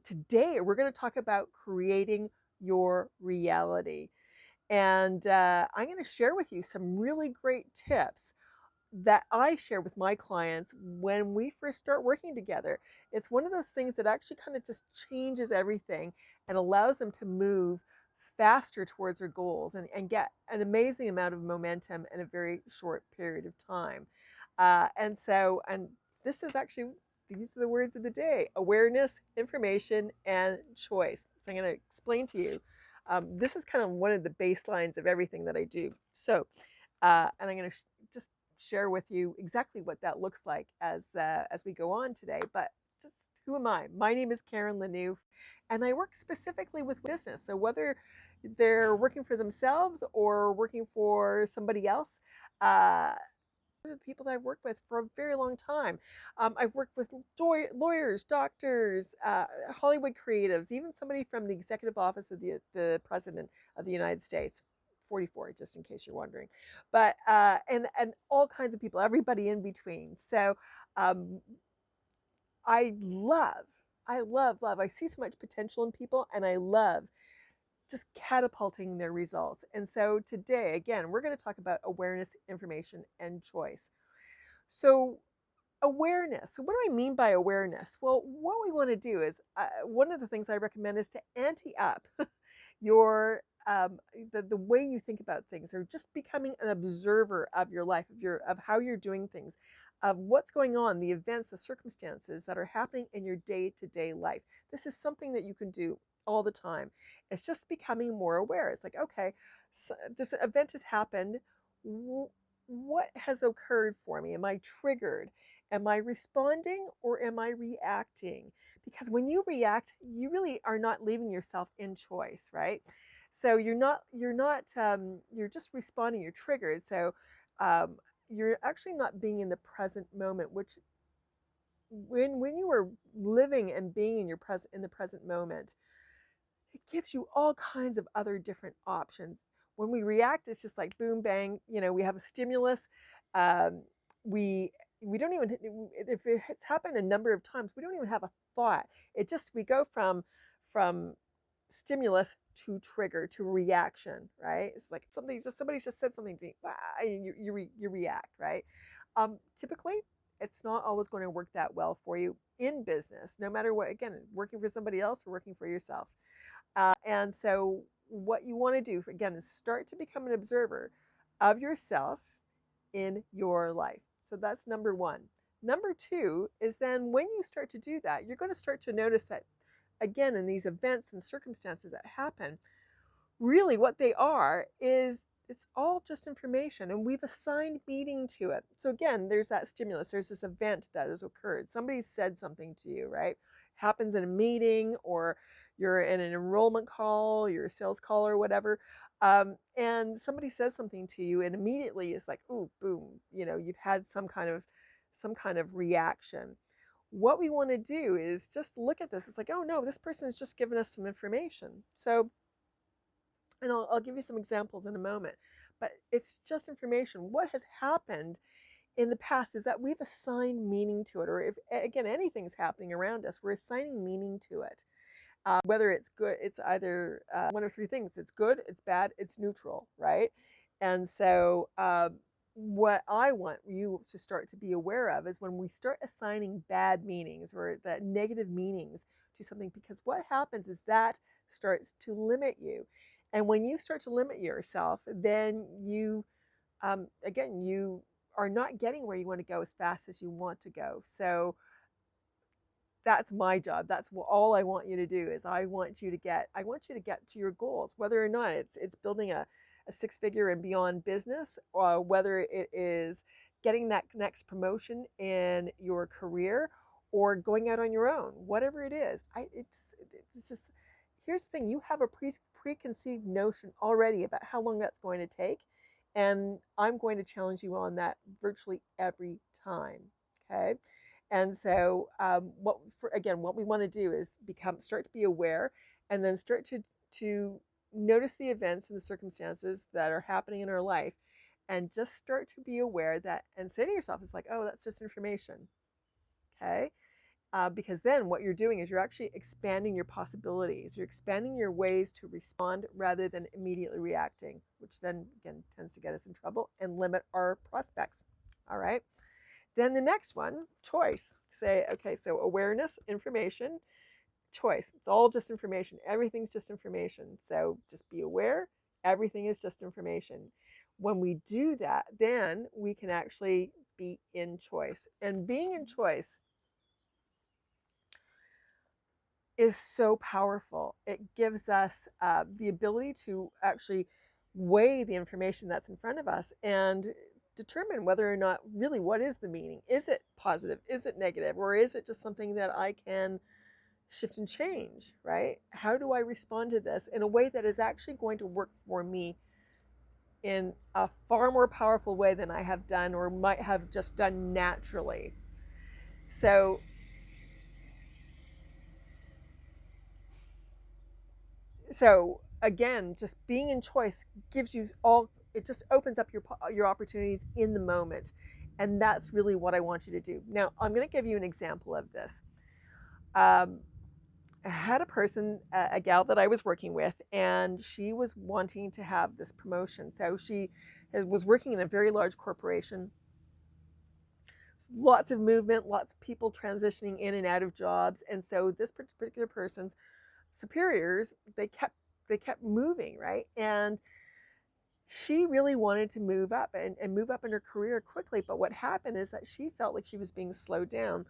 Today, we're going to talk about creating your reality. And I'm going to share with you some really great tips that I share with my clients when we first start working together. It's one of those things that actually kind of just changes everything and allows them to move faster towards their goals and get an amazing amount of momentum in a very short period of time. And this is actually, these are the words of the day: awareness, information, and choice. So I'm going to explain to you. This is kind of one of the baselines of everything that I do. And I'm going to just share with you exactly what that looks like as we go on today. But just who am I? My name is Karen Lanouf, and I work specifically with business. So whether they're working for themselves or working for somebody else, uh, the people that I've worked with for a very long time. I've worked with lawyers, doctors, Hollywood creatives, even somebody from the executive office of the President of the United States. 44, just in case you're wondering, but and all kinds of people, everybody in between. So um, I love, love. I see so much potential in people, and I love just catapulting their results. And so today, again, we're going to talk about awareness, information, and choice. So, awareness. So what do I mean by awareness? Well, what we want to do is one of the things I recommend is to ante up your the way you think about things, or just becoming an observer of your life, of how you're doing things, of what's going on, the events, the circumstances that are happening in your day-to-day life. This is something that you can do all the time. It's just becoming more aware. It's like, okay, so this event has happened. What has occurred for me? Am I triggered? Am I responding or am I reacting? Because when you react, you really are not leaving yourself in choice, right? So you're just responding. You're triggered. So um, you're actually not being in the present moment, which when you are living and being in the present moment, it gives you all kinds of other different options. When we react, it's just like boom, bang. We have a stimulus. Um, we we don't even, if it's happened a number of times, we don't even have a thought. We go from stimulus to trigger to reaction, right? It's like somebody just said something to me, and you react, right? Typically, it's not always going to work that well for you in business, no matter what. Again, working for somebody else or working for yourself. And so, what you want to do, again, is start to become an observer of yourself in your life. So, that's number one. Number two is then when you start to do that, you're going to start to notice that, again, in these events and circumstances that happen, really what they are is it's all just information, and we've assigned meaning to it. So again, there's that stimulus, there's this event that has occurred, somebody said something to you, right? Happens in a meeting, or you're in an enrollment call, you're a sales call or whatever, and somebody says something to you, and immediately it's like, ooh, boom, you've had some kind of reaction. What we want to do is just look at this. It's like, oh no, this person has just given us some information. And I'll give you some examples in a moment, but it's just information. What has happened in the past is that we've assigned meaning to it, or if, again, anything's happening around us, we're assigning meaning to it. Whether it's good, it's either one of three things: it's good, it's bad, it's neutral, right? And so, what I want you to start to be aware of is when we start assigning bad meanings or the negative meanings to something, because what happens is that starts to limit you. And when you start to limit yourself, then you are not getting where you want to go as fast as you want to go. So that's my job. That's all I want you to do is I want you to get to your goals, whether or not it's building a six-figure and beyond business, or whether it is getting that next promotion in your career, or going out on your own, whatever it is. It's just, here's the thing: you have a preconceived notion already about how long that's going to take, and I'm going to challenge you on that virtually every time. Okay. And so, what we want to do is start to be aware, and then start to notice the events and the circumstances that are happening in our life, and just start to be aware that, and say to yourself, it's like, oh, that's just information. Okay. because then what you're doing is you're actually expanding your possibilities. You're expanding your ways to respond rather than immediately reacting, which then again tends to get us in trouble and limit our prospects. All right. Then the next one, choice. Say, okay, so awareness, information, choice. It's all just information. Everything's just information. So just be aware. Everything is just information. When we do that, then we can actually be in choice. And being in choice is so powerful. It gives us the ability to actually weigh the information that's in front of us and determine whether or not really what is the meaning. Is it positive? Is it negative? Or is it just something that I can shift and change, right? How do I respond to this in a way that is actually going to work for me in a far more powerful way than I have done or might have just done naturally? So so again, just being in choice gives you all, it just opens up your opportunities in the moment. And that's really what I want you to do. Now, I'm going to give you an example of this. um, I had a person, a gal that I was working with, and she was wanting to have this promotion. So she was working in a very large corporation, lots of movement, lots of people transitioning in and out of jobs. And so this particular person's superiors, they kept moving, right? And she really wanted to move up and move up in her career quickly. But what happened is that she felt like she was being slowed down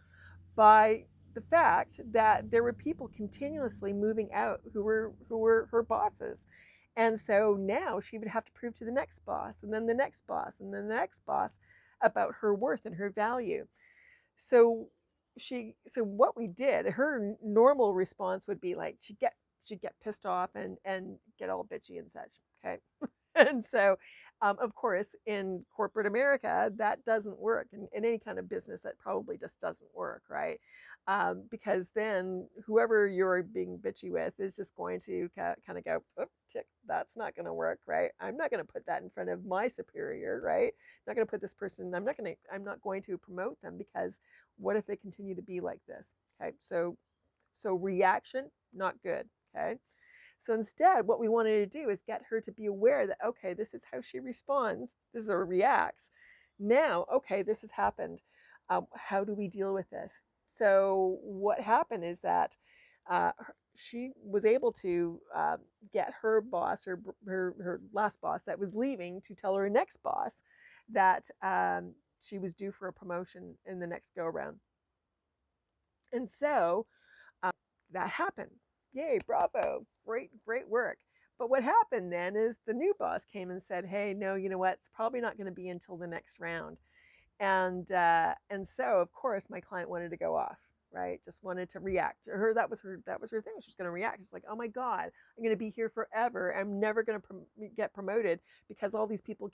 by the fact that there were people continuously moving out who were her bosses. And so now she would have to prove to the next boss and then the next boss and then the next boss about her worth and her value. So so what we did, her normal response would be like she'd get pissed off and get all bitchy and such. Okay. And so, of course, in corporate America, that doesn't work. In any kind of business, that probably just doesn't work, right? Because then whoever you're being bitchy with is just going to kind of go, oh, tick, that's not going to work, right? I'm not going to put that in front of my superior, right? I'm not going to put this person. I'm not going to promote them because what if they continue to be like this? Okay, so reaction, not good. Okay. So instead, what we wanted to do is get her to be aware that, okay, this is how she responds, this is or reacts. Now, okay, this has happened. How do we deal with this? So what happened is that she was able to get her boss, her last boss that was leaving, to tell her next boss that she was due for a promotion in the next go around. And so that happened. Yay, bravo. Great work. But what happened then is the new boss came and said, hey, no, you know what? It's probably not going to be until the next round. And so, of course, my client wanted to go off, right? Just wanted to react. That was her thing. She's going to react. She's like, oh my God, I'm going to be here forever. I'm never going to get promoted because all these people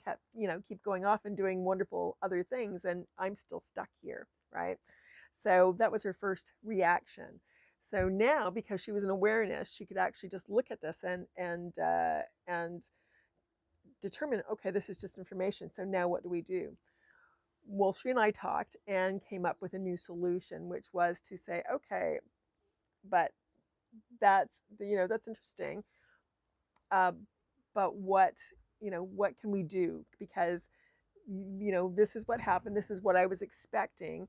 keep going off and doing wonderful other things. And I'm still stuck here, right? So that was her first reaction. So now, because she was in awareness, she could actually just look at this and determine, okay, this is just information. So now what do we do? Well, she and I talked and came up with a new solution, which was to say, okay, but that's interesting. Uh, but what can we do? Because this is what happened. This is what I was expecting.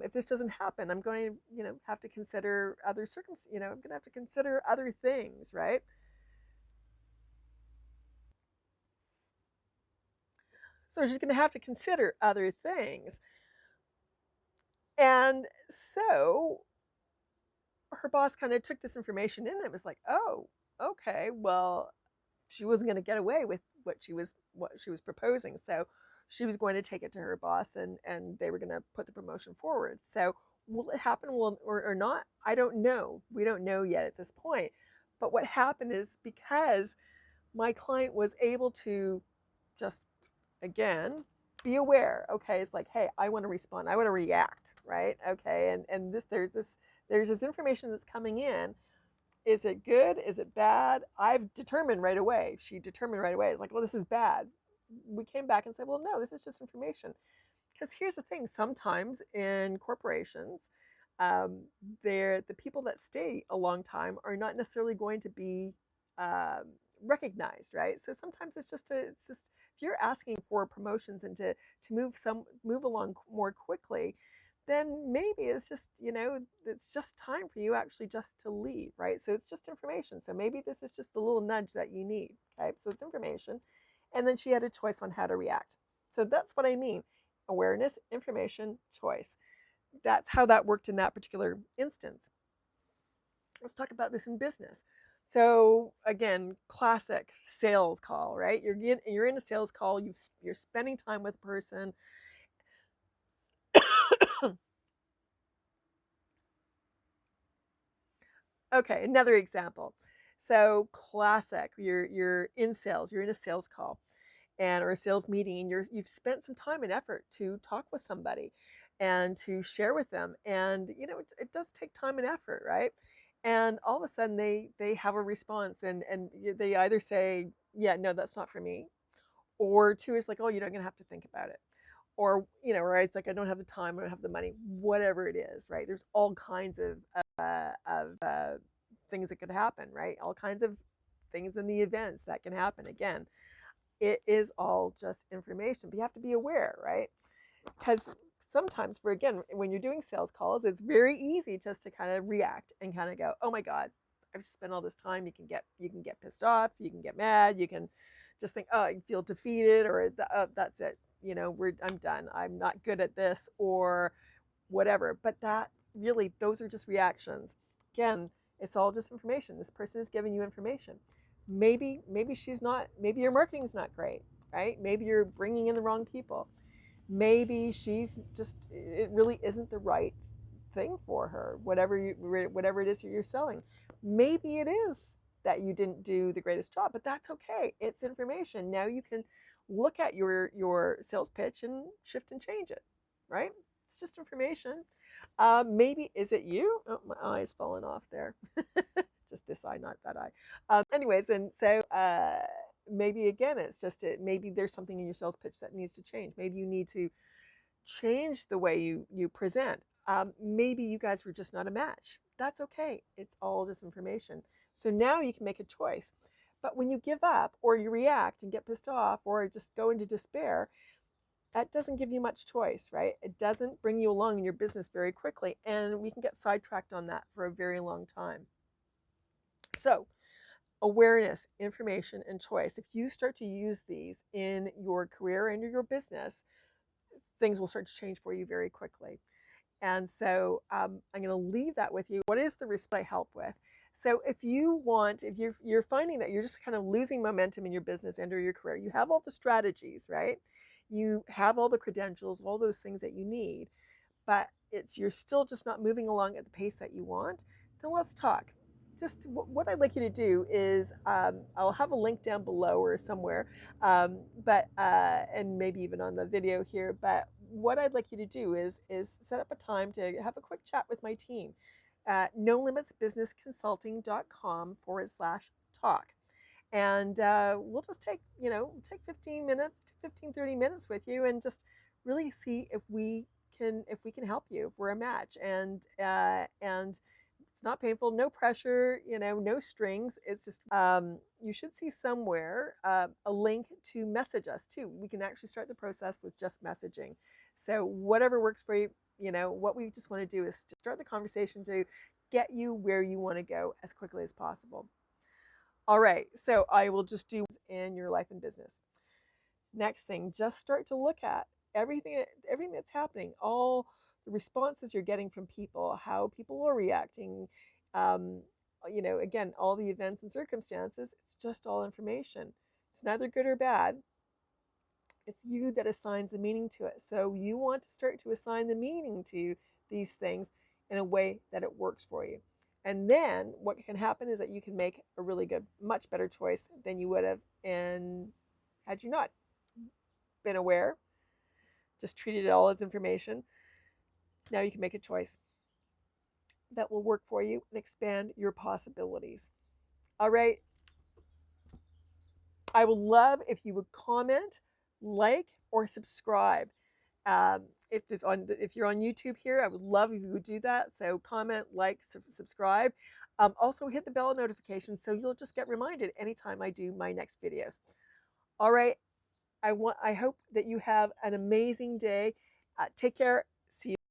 If this doesn't happen, I'm going to, have to consider other I'm going to have to consider other things, right? So she's going to have to consider other things. And so her boss kind of took this information in and it was like, oh, okay, well, she wasn't going to get away with what she was proposing. So she was going to take it to her boss and they were going to put the promotion forward. So will it happen or not? I don't know. We don't know yet at this point. But what happened is because my client was able to just, again, be aware. Okay, it's like, hey, I want to respond. I want to react, right? Okay, and there's this information that's coming in. Is it good? Is it bad? I've determined right away. She determined right away. It's like, well, this is bad. We came back and said, well, no, this is just information. Because here's the thing: sometimes in corporations, um, the people that stay a long time are not necessarily going to be um, recognized, right? So sometimes it's just if you're asking for promotions and to move along more quickly, then maybe it's just, it's just time for you actually just to leave, right? So it's just information. So maybe this is just the little nudge that you need, okay? So it's information. And then she had a choice on how to react. So that's what I mean. Awareness, information, choice. That's how that worked in that particular instance. Let's talk about this in business. So again, classic sales call, right? You're in a sales call. You're spending time with a person. Okay, another example. So classic, you're in sales. You're in a sales call, and or a sales meeting, and you've spent some time and effort to talk with somebody and to share with them, and it does take time and effort, right? And all of a sudden they have a response, and they either say, yeah, no, that's not for me, or two, it's like, oh, you're not gonna have to think about it, or or it's like, I don't have the time, I don't have the money, whatever it is, right? There's all kinds of things that could happen, right? All kinds of things in the events that can happen. Again, it is all just information, but you have to be aware, right? Because sometimes, for again, when you're doing sales calls, it's very easy just to kind of react and kind of go, oh my god, I've spent all this time. You can get pissed off, you can get mad, you can just think, oh, you feel defeated, or that's it, I'm done, I'm not good at this, or whatever. But that really, those are just reactions. Again, it's all just information. This person is giving you information. Maybe she's not, maybe your marketing's not great, right? Maybe you're bringing in the wrong people. Maybe she's just, it really isn't the right thing for her, whatever it is that you're selling. Maybe it is that you didn't do the greatest job, but that's okay. It's information. Now you can look at your sales pitch and shift and change it, right? It's just information. Maybe is it you? Oh, my eye's fallen off there. Just this eye, not that eye. Anyways, and so maybe again, it's just maybe there's something in your sales pitch that needs to change. Maybe you need to change the way you present. Maybe you guys were just not a match. That's okay. It's all just information. So now you can make a choice. But when you give up or you react and get pissed off or just go into despair, that doesn't give you much choice, right? It doesn't bring you along in your business very quickly. And we can get sidetracked on that for a very long time. So, awareness, information, and choice. If you start to use these in your career and your business, things will start to change for you very quickly. And so I'm going to leave that with you. What is the risk I help with? So if you're finding that you're just kind of losing momentum in your business and or your career, you have all the strategies, right? You have all the credentials, all those things that you need, but you're still just not moving along at the pace that you want, then let's talk. Just what I'd like you to do is I'll have a link down below or somewhere, but and maybe even on the video here. But what I'd like you to do is set up a time to have a quick chat with my team at nolimitsbusinessconsulting.com/talk. And we'll just take 15 minutes to 30 minutes with you and just really see if we can help you, if we're a match. And it's not painful, no pressure, no strings. It's just you should see somewhere a link to message us too. We can actually start the process with just messaging. So whatever works for you. What we just want to do is to start the conversation to get you where you want to go as quickly as possible. All right, so I will just do in your life and business. Next thing, just start to look at everything that's happening, all the responses you're getting from people, how people are reacting. Um, again, all the events and circumstances. It's just all information. It's neither good or bad. It's you that assigns the meaning to it. So you want to start to assign the meaning to these things in a way that it works for you. And then what can happen is that you can make a really good, much better choice than you would have had you not been aware, just treated it all as information. Now you can make a choice that will work for you and expand your possibilities. All right. I would love if you would comment, like, or subscribe. if you're on YouTube here, I would love if you would do that. So comment, like, subscribe. Also hit the bell notification so you'll just get reminded anytime I do my next videos. All right. I hope that you have an amazing day. Take care. See you.